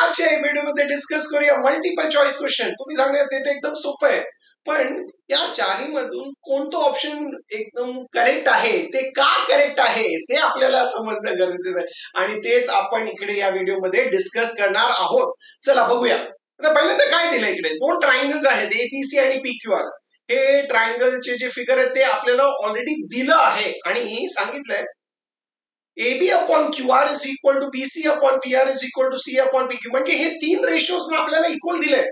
आजच्या व्हिडिओमध्ये डिस्कस करूया मल्टिपल चॉईस क्वेश्चन. तुम्ही सांगण्यात ते एकदम सोपं आहे, पण या चारी मधून कोणतं ऑप्शन एकदम करेक्ट आहे, ते का करेक्ट आहे ते आपल्याला समजणं गरजेचं आहे आणि तेच आपण इकडे या व्हिडिओमध्ये डिस्कस करणार आहोत. चला बघूया. आता पहिल्यांदा काय दिलं इकडे, दोन ट्रायंगल्स आहेत एबीसी आणि पीक्यूआर. हे ट्रायंगलचे जे फिगर आहेत ते आपल्याला ऑलरेडी दिलं आहे आणि सांगितलंय AB upon QR is equal to BC upon PR is equal to C upon PQ. म्हणजे हे तीन रेशोज आपल्याला इक्वल दिले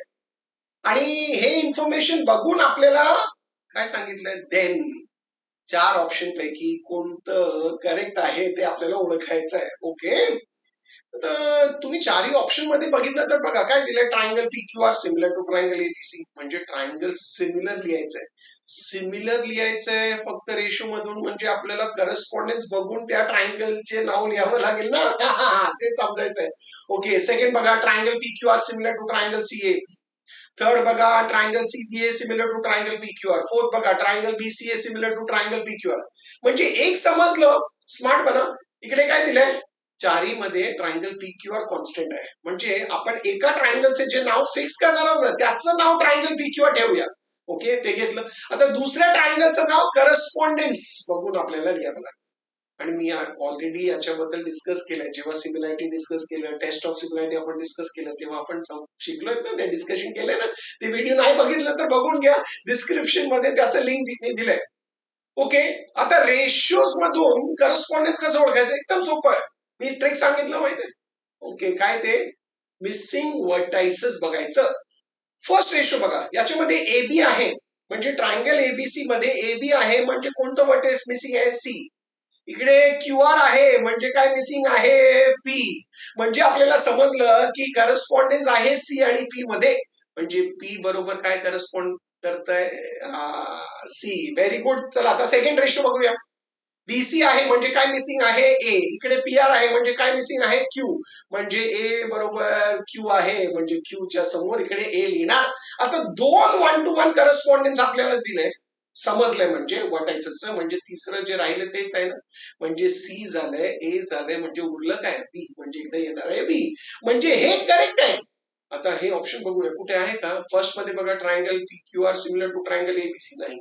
आणि हे इन्फॉर्मेशन बघून आपल्याला काय सांगितलंय, देन चार ऑप्शन पैकी कोणतं करेक्ट आहे ते आपल्याला ओळखायचं आहे. ओके, तर तुम्ही चारही ऑप्शन मध्ये बघितलं तर बघा काय दिलंय, triangle PQR similar to triangle ABC. म्हणजे ट्रायंगल सिमिलर लिहायचंय. सिमिलर लिहायचंय फक्त रेशो मधून, म्हणजे आपल्याला करस्पॉन्डन्स बघून त्या ट्रायंगलचे नाव लिहावं लागेल ना. ते समजायचंय. ओके, सेकंड बघा, triangle PQR similar to triangle CA. Third बघा, triangle CBA similar to triangle PQR. Fourth बघा, triangle BCA similar to triangle PQR. म्हणजे एक समजलं, स्मार्ट बना. इकडे काय दिलंय, चारी मध्ये ट्रायंगल PQR कॉन्स्टंट आहे. म्हणजे आपण एका ट्रायंगलचे जे नाव फिक्स करणार आहोत ना, त्याचं नाव ट्रायंगल PQR ठेवूया. ओके, ते घेतलं. आता दुसऱ्या ट्रायंगलचं नाव करस्पॉन्डन्स बघून आपल्याला लिहावं लागेल. आणि मी ऑलरेडी याच्याबद्दल डिस्कस केलंय, जेव्हा सिमिलॅरिटी डिस्कस केलं, टेस्ट ऑफ सिमिलॅरिटी आपण डिस्कस केलं, तेव्हा आपण शिकलोय ना, ते डिस्कशन केलंय ना. ते व्हिडिओ नाही बघितलं तर बघून घ्या, डिस्क्रिप्शन मध्ये त्याचं लिंक दिलंय. ओके, आता रेशियोज मधून करस्पॉन्डन्स कसं ओळखायचं, एकदम सोपं आहे. मी ट्रिक सांगितलं माहितीये. ओके, काय ते, मिसिंग वर्टाइसेस बघायचं. फर्स्ट रेशो बघा, याच्यामध्ये AB आहे, म्हणजे ट्रायंगल ABC मध्ये AB आहे, म्हणजे कोणतं वर्टेक्स मिसिंग आहे, C. इकडे QR आहे, म्हणजे काय मिसिंग आहे, P. म्हणजे आपल्याला समजलं की करस्पॉन्डन्स आहे C आणि P मध्ये. म्हणजे P बरोबर काय करस्पॉन्ड करताय, C. Very good. चला आता सेकंड रेशो बघूया. BC आहे म्हणजे काय मिसिंग आहे, A. इकडे PR आहे म्हणजे काय मिसिंग आहे, Q. म्हणजे A बरोबर Q आहे, म्हणजे Q च्या समोर इकडे A लिहिणार. आता दोन 1 to 1 करस्पॉन्डन्स आपल्याला दिले, समजलंय म्हणजे वाटायचं. म्हणजे तिसरं जे राहिलं तेच आहे ना, म्हणजे C झालंय, A झालंय, म्हणजे उरलं काय, B. म्हणजे इकडे येणार आहे B. म्हणजे हे करेक्ट आहे. आता हे ऑप्शन बघूया कुठे आहे का. फर्स्ट मध्ये बघा, triangle PQR similar to triangle ABC. नाही.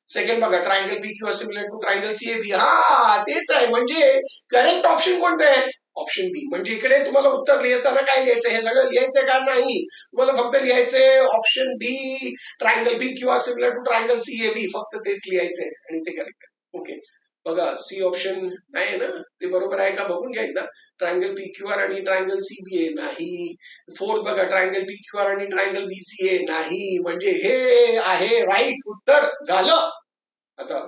सेकंड बघा, triangle PQR similar to triangle CAB. हा, तेच आहे. म्हणजे करेक्ट ऑप्शन कोणतं आहे, ऑप्शन बी. म्हणजे इकडे तुम्हाला उत्तर लिहिताना काय लिहायचं, हे सगळं लिहायचंय का, नाही. तुम्हाला फक्त लिहायचंय option B, triangle PQR similar to triangle CAB. फक्त तेच लिहायचंय आणि ते करेक्ट आहे. ओके, बघा सी ऑप्शन नाही ना, ते बरोबर आहे का बघून घ्या एकदा. ट्रायंगल PQR आणि ट्रायंगल CBA नाही. फोर्थ बघा, ट्रायंगल PQR आणि ट्रायंगल BCA नाही. म्हणजे हे आहे राईट उत्तर. झालं. आता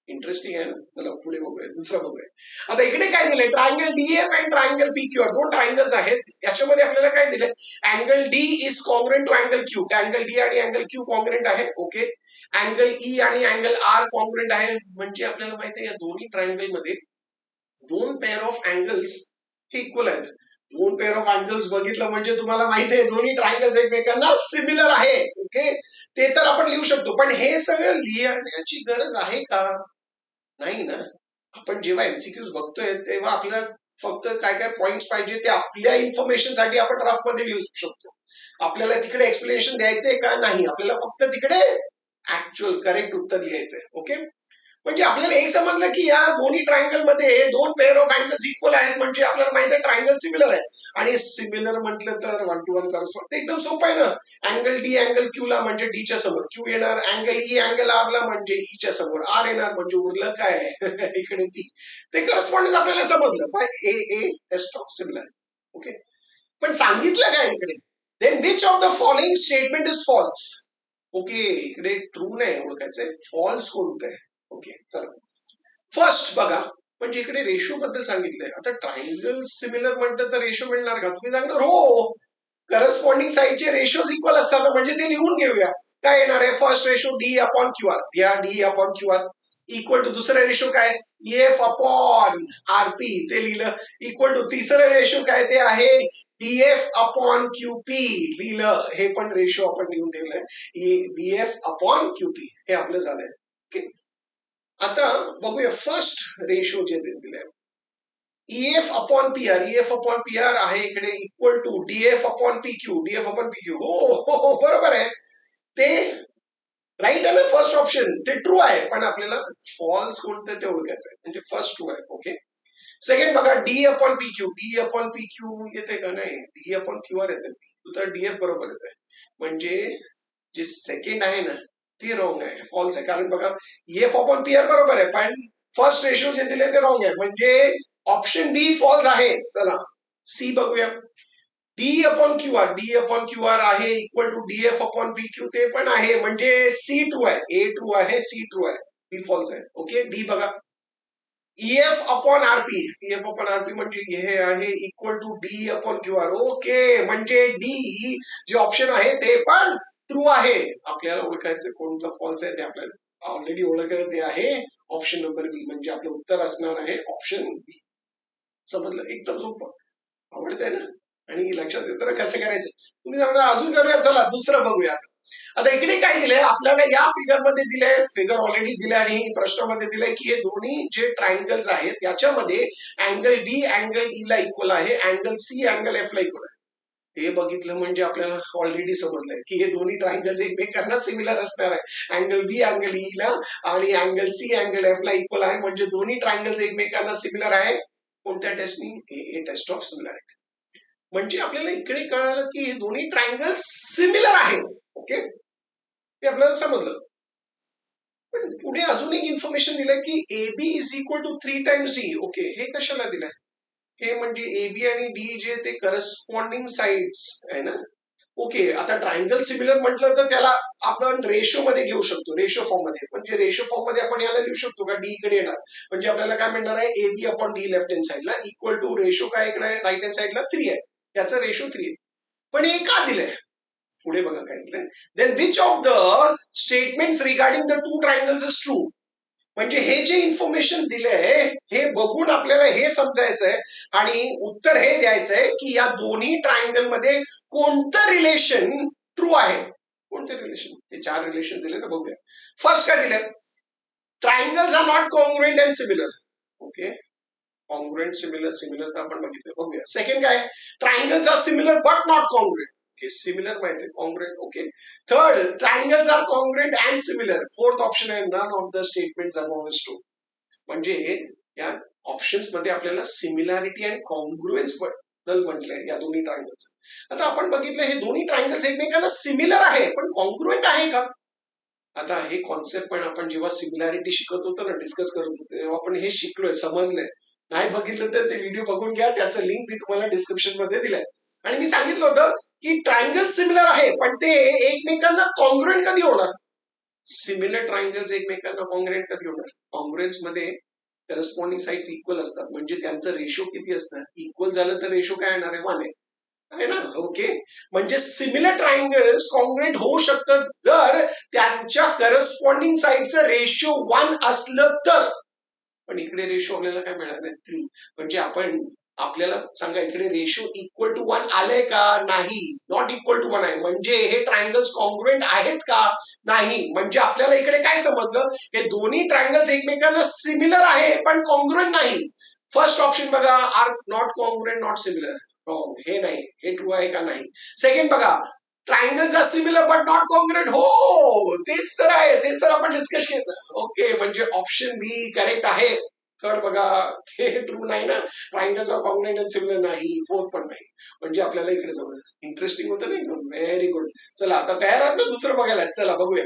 इंटरेस्टिंग आहे ना. चला पुढे बघूया, दुसरं बघूया. आता इकडे काय दिलंय, triangle DF and triangle PQR. दोन ट्रायंगल्स आहेत. याच्यामध्ये आपल्याला काय दिलंय, angle D is congruent to angle Q. Angle D आणि अँगल Q कॉन्ग्रुएंट आहे. ओके, अँगल E आणि अँगल R कॉन्ग्रुएंट आहे. म्हणजे आपल्याला माहिती आहे या दोन्ही ट्रायंगल मध्ये दोन पेअर ऑफ अँगल्स इक्वल आहेत. दोन पेअर ऑफ अँगल्स बघितलं म्हणजे तुम्हाला माहिती आहे दोन्ही ट्रायंगल्स एकमेकांना सिमिलर आहे. ओके, ते तर आपण लिहू शकतो, पण हे सगळं लिहिण्याची गरज आहे का, नाही ना. आपण जेव्हा MCQs बघतोय तेव्हा आपल्याला फक्त काय काय पॉइंट्स पाहिजे ते आपल्या इन्फॉर्मेशन साठी आपण रफ मध्ये लिहू शकतो. आपल्याला तिकडे एक्सप्लेनेशन द्यायचंय का, नाही. आपल्याला फक्त तिकडे ऍक्च्युअल करेक्ट उत्तर लिहायचंय. ओके, म्हणजे आपल्याला एक समजलं की या दोन्ही ट्रायंगल मध्ये दोन पेअर ऑफ अँगल्स इक्वल आहेत, म्हणजे आपल्याला माहिती आहे ट्रायंगल सिमिलर आहे. आणि सिमिलर म्हटलं तर 1 to 1 करस्पॉन्ड, एकदम सोपं आहे ना. अँगल D अँगल Q ला म्हणजे D च्या समोर Q येणार, अँगल E अँगल R ला म्हणजे E च्या समोर R येणार, म्हणजे उरलं काय इकडे P. ते करस्पॉन्डन्स आपल्याला समजलं by A test of similar. Okay, पण सांगितलं काय इकडे, then which of the following statement is false. Okay, इकडे ट्रू नाही ओळखायचंय, फॉल्स कोणतं आहे. ओके, चला फर्स्ट बघा. म्हणजे इकडे रेशो बद्दल सांगितलंय. आता ट्रायंगल सिमिलर म्हणतं तर रेशो मिळणार का, तुम्ही सांगणार हो, करस्पॉन्डिंग साईडचे रेशोज इक्वल असतात, म्हणजे ते लिहून घेऊया. काय येणार आहे, first ratio D upon QR. या D upon QR equal to दुसरा रेशो काय, EF अपॉन RP. ते लिहिलं. इक्वल टू तिसरं रेशो काय, ते आहे DF अपॉन QP. लिहिलं. हे पण रेशो आपण लिहून ठेवलंय, DF अपॉन QP. हे आपलं झालंय. ओके, आता बघूया फर्स्ट रेशो जे दिलंय. EF upon P R, EF upon P R आहे इकडे equal to DF upon P Q, DF upon P Q. हो, बरोबर आहे ते. राईट आहे ना फर्स्ट ऑप्शन, ते ट्रू आहे. पण आपल्याला फॉल्स कोणतं ते ओळखायचं आहे. म्हणजे फर्स्ट ट्रू आहे. ओके. सेकंड बघा, D upon P Q, D upon P Q येते का? नाही, डी अपॉन क्यू आर येते. तर डीएफ बरोबर येते. म्हणजे जे सेकंड आहे ना ते रॉंग आहे, फॉल्स आहे. कारण बघा ईएफ अपॉन पी आर बरोबर आहे, पण फर्स्ट रेशो जे दिले ते रॉंग आहे. म्हणजे ऑप्शन बी फॉल्स आहे. चला सी बघूया. D upon Q R, D upon Q R आहे equal to DF upon P Q, ते पण आहे. म्हणजे सी ट्रू आहे, ए ट्रू आहे, सी ट्रू आहे, बी फॉल्स आहे. ओके. डी बघा, EF upon RP, EF upon RP म्हणजे हे आहे equal to D upon Q R. Okay. म्हणजे डी जे ऑप्शन आहे ते पण ट्रू आहे. आपल्याला ओळखायचं कोणतं फॉल्स आहे ते आपल्याला ऑलरेडी ओळखायचं, ते आहे ऑप्शन नंबर बी. म्हणजे आपलं उत्तर असणार आहे ऑप्शन बी. समजलं? एकदम सोपं. आवडतंय ना? आणि लक्षात येतं कसं करायचं. तुम्ही सांगा अजून करूया. चला दुसरं बघूया. आता इकडे काय दिलंय आपल्याला, या फिगर मध्ये दिलंय, फिगर ऑलरेडी दिलंय आणि प्रश्नामध्ये दिलंय की हे दोन्ही जे ट्रायंगल्स आहेत याच्यामध्ये अँगल डी अँगल ई ला इक्वल आहे, अँगल सी अँगल एफ ला इक्वल आहे. ते बघितलं म्हणजे आपल्याला ऑलरेडी समजलंय की हे दोन्ही ट्रायंगल्स एकमेकांना सिमिलर असणार आहे. अँगल बी अँगल ई ला आणि अँगल सी अँगल एफ ला इक्वल आहे. म्हणजे दोन्ही ट्रायंगल्स एकमेकांना सिमिलर आहे. कोणत्या टेस्टनी? हे टेस्ट ऑफ सिमिलॅरिटी. म्हणजे आपल्याला इकडे कळालं की हे दोन्ही ट्रायंगल सिमिलर आहेत. ओके, हे आपल्याला समजलं. पण पुढे अजून एक इन्फॉर्मेशन दिलंय की AB is equal to 3 times D. ओके, हे कशाला दिलंय? हे म्हणजे AB आणि डी जे ते करस्पॉन्डिंग साइड्स आहे ना. ओके, आता ट्रायंगल सिमिलर म्हटलं तर त्याला आपण रेशो मध्ये घेऊ शकतो, रेशो फॉर्म मध्ये. म्हणजे रेशो फॉर्म मध्ये आपण याला लिहू शकतो का? डी इकडे येणार. म्हणजे आपल्याला काय मिळणार आहे? AB upon D left hand साइडला इक्वल टू रेशो काय इकडे राईट हँड साइडला 3 आहे. याचा रेशो 3 आहे. पण हे का दिलंय? पुढे बघा काय दिलंय. Then which of the statements regarding the two triangles is true. म्हणजे हे जे इन्फॉर्मेशन दिलंय हे बघून आपल्याला हे समजायचंय आणि उत्तर हे द्यायचंय की या दोन्ही ट्रायंगल मध्ये कोणतं रिलेशन ट्रू आहे. कोणते रिलेशन? ते 4 रिलेशन दिले ना, बघूया. फर्स्ट काय दिलं? Triangles are not congruent and similar. Okay, congruent similar, similar तर आपण बघितलं. बघूया. सेकंड काय? Triangles are similar but not congruent. Okay, similar माहिती आहे, congruent. Okay. Third, triangles are congruent and similar. Fourth option आहे none of the statements above is true. म्हणजे या ऑप्शन्स मध्ये आपल्याला सिमिलॅरिटी आणि कॉन्ग्रुएन्स बद्दल म्हटलंय या दोन्ही ट्रायंगल्स. आता आपण बघितलं हे दोन्ही ट्रायंगल्स एकमेकांना सिमिलर आहे, पण कॉन्ग्रुएंट आहे का? आता हे कॉन्सेप्ट पण आपण जेव्हा सिमिलॅरिटी शिकत होतो ना, डिस्कस करत होतो, तेव्हा आपण हे शिकलोय, समजलंय. नाही बघितलं तर ते व्हिडिओ बघून घ्या, त्याचं लिंक मी तुम्हाला डिस्क्रिप्शन मध्ये दिलंय. आणि मी सांगितलं होतं की ट्रायंगल सिमिलर आहे, पण ते एकमेकांना कॉन्ग्रुएंट कधी होणार? सिमिलर ट्रायंगल्स एकमेकांना कॉन्ग्रुएंट कधी होणार? कॉन्ग्रुएन्स मध्ये करस्पॉन्डिंग साइड्स इक्वल असतात. म्हणजे त्यांचं रेशो किती असतं? इक्वल झालं तर रेशो काय येणार आहे? 1 आहे ना. ओके, म्हणजे सिमिलर ट्रायंगल्स कॉन्ग्रुएंट होऊ शकतं जर त्यांच्या करस्पॉन्डिंग साइडचं रेशो 1 असलं तर. पण इकडे रेशो आपल्याला काय मिळालं? 3. म्हणजे आपण आपल्याला सांगा इकडे रेशो इक्वल टू 1 आलंय का? नाही, नॉट इक्वल टू 1 आहे. म्हणजे हे ट्रायंगल्स कॉन्ग्रुएंट आहेत का? नाही. म्हणजे आपल्याला इकडे काय समजलं? हे दोन्ही ट्रायंगल्स एकमेकांना सिमिलर आहे पण कॉन्ग्रुएंट नाही. फर्स्ट ऑप्शन बघा, are not congruent not similar. Wrong, हे नाही. हे ट्रू आहे का? नाही. सेकंड बघा, triangles are similar but not congruent. हो, तेच तर आहे, तेच तर आपण डिस्कस केलं. ओके, म्हणजे ऑप्शन बी करेक्ट आहे. थर्ड बघा, हे ट्रू नाही ना, triangles are congruent and similar नाही. फोर्थ पण नाही. म्हणजे आपल्याला इकडे समजलं. इंटरेस्टिंग होतं ना एकदम. Very good. चला आता तयार आहात ना दुसरं बघायला? चला बघूया.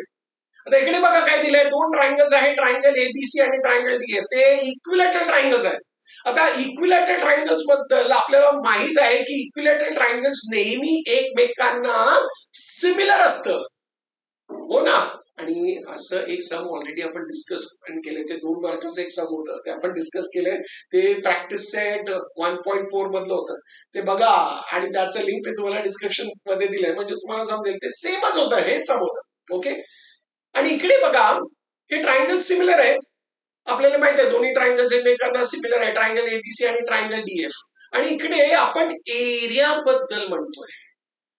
आता इकडे बघा काय दिलंय. 2 ट्रायंगल्स आहेत, ट्रायंगल एबीसी आणि ट्रायंगल डीएफ. ते इक्विलॅटरल ट्रायंगल्स आहेत. आता इक्विलॅटरल ट्रायंगल्स बद्दल आपल्याला माहित आहे की इक्विलॅटरल ट्रायंगल्स नेहमी एकमेकांना सिमिलर असतं. हो ना. आणि असं एक सम ऑलरेडी आपण डिस्कस केलंय. ते 2 मार्काचं एक सम होतं, ते आपण डिस्कस केलंय. ते प्रॅक्टिस सेट 1.4 मधलं होतं. ते बघा आणि त्याचं लिंक मी तुम्हाला डिस्क्रिप्शन मध्ये दिलंय. म्हणजे तुम्हाला समजेल ते सेमच होतं, हेच सम होतं. ओके. आणि इकडे बघा, हे ट्रायंगल सिमिलर आहेत. आपल्याला माहित आहे दोन्ही ट्रायंगल्स एकमेकांना सिमिलर आहे, ट्रायंगल एबीसी आणि ट्रायंगल डीएफ. आणि इकडे आपण एरिया बद्दल म्हणतोय.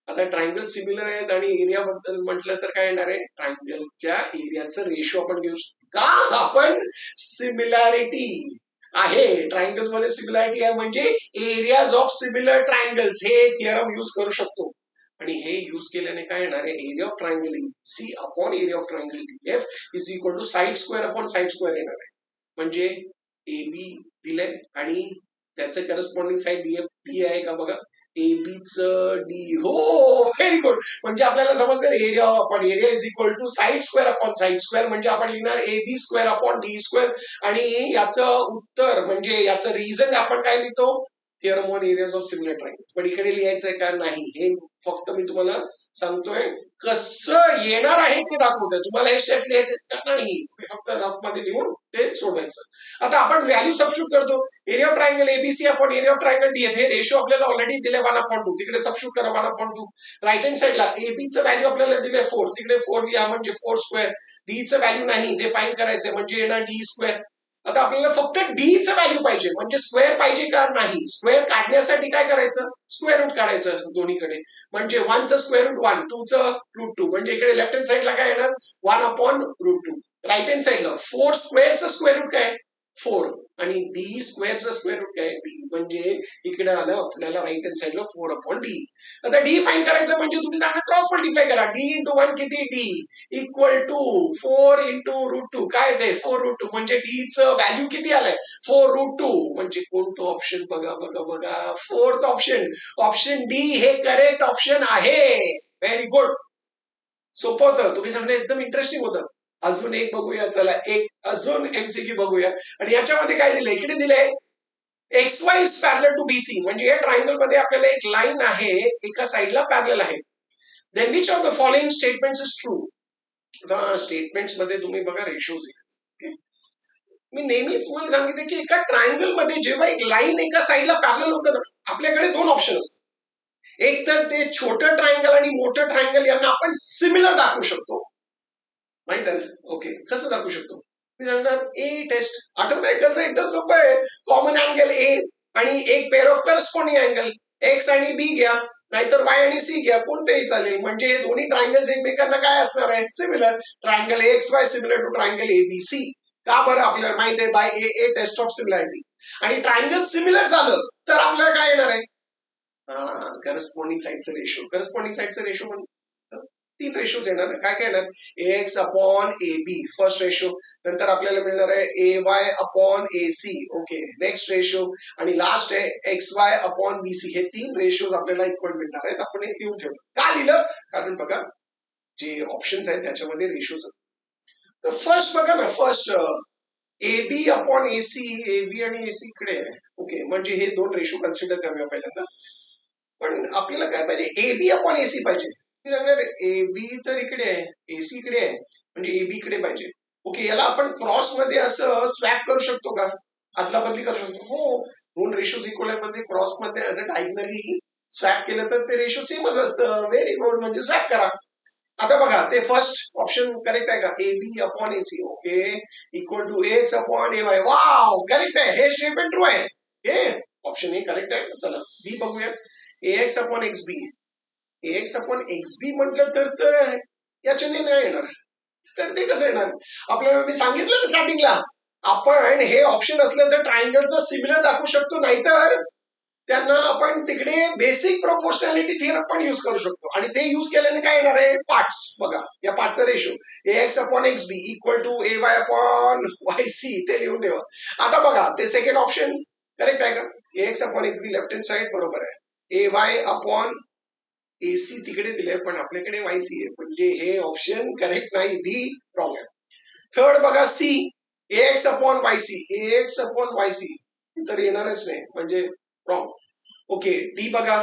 आता ट्रायंगल सिमिलर आहेत आणि एरिया बद्दल म्हटलं तर काय येणार आहे? ट्रायंगलच्या एरियाचं रेशो आपण घेऊ शकतो का? आपण सिमिलॅरिटी आहे. ट्रायंगल्स मध्ये सिमिलॅरिटी आहे म्हणजे एरियाज ऑफ सिमिलर ट्रायंगल्स हे थिअरम यूज करू शकतो. आणि हे यूज केल्याने काय येणार आहे, area of triangle C upon area of triangle DF is equal to side square upon side square येणार आहे. म्हणजे ए बी दिलंय आणि त्याचं करस्पॉन्डिंग साईड डीएफ डी आहे का बघा, ए बीच डी. हो, व्हेरी गुड. म्हणजे आपल्याला समजतं area upon area is equal to side square upon side square. म्हणजे आपण लिहिणार A B square upon D square. आणि याचं उत्तर म्हणजे याचं रिझन आपण काय लिहितो, theorem on areas of similar triangles. पण इकडे लिहायचंय का नाही हे फक्त मी तुम्हाला सांगतोय, कसं येणार आहे ते दाखवतोय. तुम्हाला हे स्टेप्स लिहायचे का नाही, तुम्ही फक्त रफ मध्ये लिहून ते सोडवायचं. आता आपण व्हॅल्यू सबस्टिट्यूट करतो. Area of triangle ABC upon area of triangle DF हे रेशो आपल्याला ऑलरेडी दिले 1/2. तिकडे सबस्टिट्यूट करा 1/2. राईट हँड साईडला एबीचं व्हॅल्यू आपल्याला दिले 4, तिकडे 4 लिहा म्हणजे 4 स्क्वेअर. डीचं व्हॅल्यू नाही ते फाइंड करायचंय म्हणजे येणार डी स्क्वेअर. आता आपल्याला फक्त डीचं व्हॅल्यू पाहिजे म्हणजे स्क्वेअर पाहिजे का नाही. स्क्वेअर काढण्यासाठी काय करायचं, स्क्वेअर रूट काढायचं दोन्हीकडे. म्हणजे 1चं स्क्वेअर रूट 1, 2चं रूट 2. म्हणजे इकडे लेफ्ट हँड साईडला काय येणार 1/√2. राईट हँड साईडला 4 स्क्वेअरचं स्क्वेअर रूट काय 4 आणि डी स्क्वेअरचं स्क्वेअर रूट काय डी. म्हणजे इकडे आलं आपल्याला राईट हँड साईडला 4/d. आता डी फाइंड करायचं म्हणजे तुम्ही सांगा क्रॉस मल्टिप्लाय करा. डी इंटू 1 किती, डी इक्वल टू 4 इंटू √2 काय ते 4√2. म्हणजे डीचं व्हॅल्यू किती आलंय 4√2. म्हणजे कोणतं ऑप्शन बघा बघा बघा, फोर्थ ऑप्शन, ऑप्शन डी हे करेक्ट ऑप्शन आहे. Very good. सोपं होतं, तुम्ही सांगणं एकदम इंटरेस्टिंग होतं. अजून एक बघूया, चला एक अजून एमसीक्यू बघूया. आणि याच्यामध्ये काय दिलंय, इकडे दिलंय X Y is parallel to BC. म्हणजे या ट्रायंगल मध्ये आपल्याला एक लाईन आहे एका साईडला पॅरलल आहे. Then which of the following statements is true. आता स्टेटमेंट्स मध्ये तुम्ही बघा रेशोज. मी नेहमीच तुम्हाला सांगितलं की एका ट्रायंगल मध्ये जेव्हा एक लाईन एका साईडला पॅरलल होतं ना, आपल्याकडे 2 ऑप्शन असतात. एक तर ते छोटं ट्रायंगल आणि मोठं ट्रायंगल यांना आपण सिमिलर दाखवू शकतो. माहित आहे ना, ओके. कसं दाखवू शकतो मी सांगणार, ए टेस्ट. आठवत आहे कसं, एकदम सोपं आहे. कॉमन अँगल ए आणि एक pair of corresponding angle x आणि बी घ्या, नाहीतर वाय आणि सी घ्या, कोणतेही चालेल. म्हणजे हे दोन्ही ट्रायंगल्स एकमेकांना काय असणार आहे, similar. Triangle X Y similar to triangle A B C. का बरं, आपल्याला माहिती आहे by A A test of similarity. आणि ट्रायंगल सिमिलर झालं तर आपल्याला काय येणार आहे, करस्पॉन्डिंग साईडचं रेशो. करस्पॉन्डिंग साईडचं रेशो म्हणजे 3 रेशोज येणार. काय काय येणार, A X upon A B first ratio. नंतर आपल्याला मिळणार आहे A Y upon A C. Okay, next ratio. आणि लास्ट आहे x Y upon B C. हे 3 रेशोज आपल्याला इक्वल मिळणार आहेत. आपण हे लिहून ठेवलं. का लिहिलं, कारण बघा जे ऑप्शन्स आहेत त्याच्यामध्ये रेशोज आहेत. तर फर्स्ट बघा ना, first A B upon A C. A B आणि ए सी इकडे आहे. ओके, म्हणजे हे 2 रेशो कन्सिडर करूया पहिल्यांदा. पण आपल्याला काय पाहिजे, ए बी अपॉन ए सी पाहिजे. ए बी तर इकडे आहे, एसी इकडे आहे, म्हणजे ए बी इकडे पाहिजे. ओके, याला आपण क्रॉस मध्ये असं स्वॅप करू शकतो का, आदला बदली करू शकतो. हो, 2 रेशोज इक्वल आहे मध्ये क्रॉस मध्ये असं डायगनली स्वॅप केलं तर ते रेशो सेमच असतं. व्हेरी गुड, म्हणजे स्वॅप करा. आता बघा, ते फर्स्ट ऑप्शन करेक्ट आहे का, A B upon A C. Okay, equal to X upon A Y. Wow, correct आहे, हे स्टेटमेंट ट्रू आहे. हे ऑप्शन ए करेक्ट आहे. चला बी बघूया, ए एक्स अपॉन एक्स बी. एक्स अपॉन एक्स बी म्हटलं तर याच्याने नाही येणार. तर ते कसं येणार, आपल्याला मी सांगितलं ना स्टार्टिंगला, आपण हे ऑप्शन असलं तर ट्रायंगलचं सिमिलर दाखवू शकतो, नाहीतर त्यांना आपण तिकडे बेसिक प्रोपोर्शनॅलिटी थिअरम पण युज करू शकतो. आणि ते युज केल्याने काय येणार आहे, पार्ट्स बघा, या पार्टचा ratio A X upon X B equal to A Y upon Y C. ते लिहून ठेवा. आता बघा, ते सेकंड ऑप्शन करेक्ट आहे का, A X upon X B left hand side बरोबर आहे. ए वाय अपॉन एसी तिकडे दिले पण आपल्याकडे वायसी आहे, म्हणजे हे ऑप्शन करेक्ट नाही, बी रॉंग आहे. थर्ड बघा, सी ए एक्स अपॉन वायसी. ए एक्स अपॉन वायसी तर येणारच नाही, म्हणजे रॉंग. ओके, डी बघा,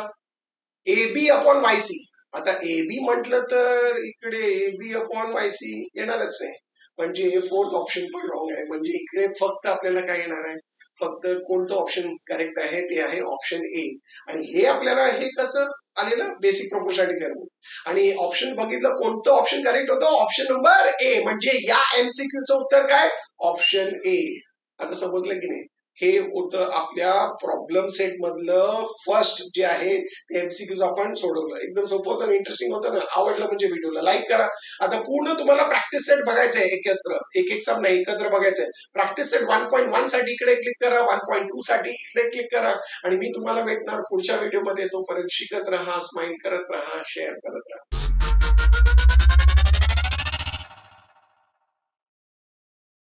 ए बी अपॉन वायसी. आता ए बी म्हटलं तर इकडे ए बी अपॉन वायसी येणारच नाही, म्हणजे फोर्थ ऑप्शन पण रॉंग आहे. म्हणजे इकडे फक्त आपल्याला काय येणार आहे, फक्त कोणतं ऑप्शन करेक्ट आहे ते आहे ऑप्शन ए. आणि हे आपल्याला हे कसं आलेलं, बेसिक प्रोपोर्शनॅलिटी थिअरम. आणि ऑप्शन बघितलं कोणतं ऑप्शन करेक्ट होतं, ऑप्शन नंबर ए. म्हणजे या एमसीक्यूचं उत्तर काय, ऑप्शन ए. आता समजलं की नाही. हे होतं आपल्या प्रॉब्लेम सेट मधलं फर्स्ट जे आहे ते एमसीक्यूज आपण सोडवलं. एकदम सोपं होतं, इंटरेस्टिंग होतं ना. आवडलं म्हणजे व्हिडिओला लाईक करा. आता पूर्ण तुम्हाला प्रॅक्टिस सेट बघायचंय एकत्र, एक सम नाही, एकत्र बघायचंय. प्रॅक्टिस सेट 1.1 साठी इकडे क्लिक करा, 1.2 साठी इकडे क्लिक करा आणि मी तुम्हाला भेटणार पुढच्या व्हिडिओमध्ये. तोपर्यंत शिकत राहा, स्माइल करत राहा, शेअर करत राहा.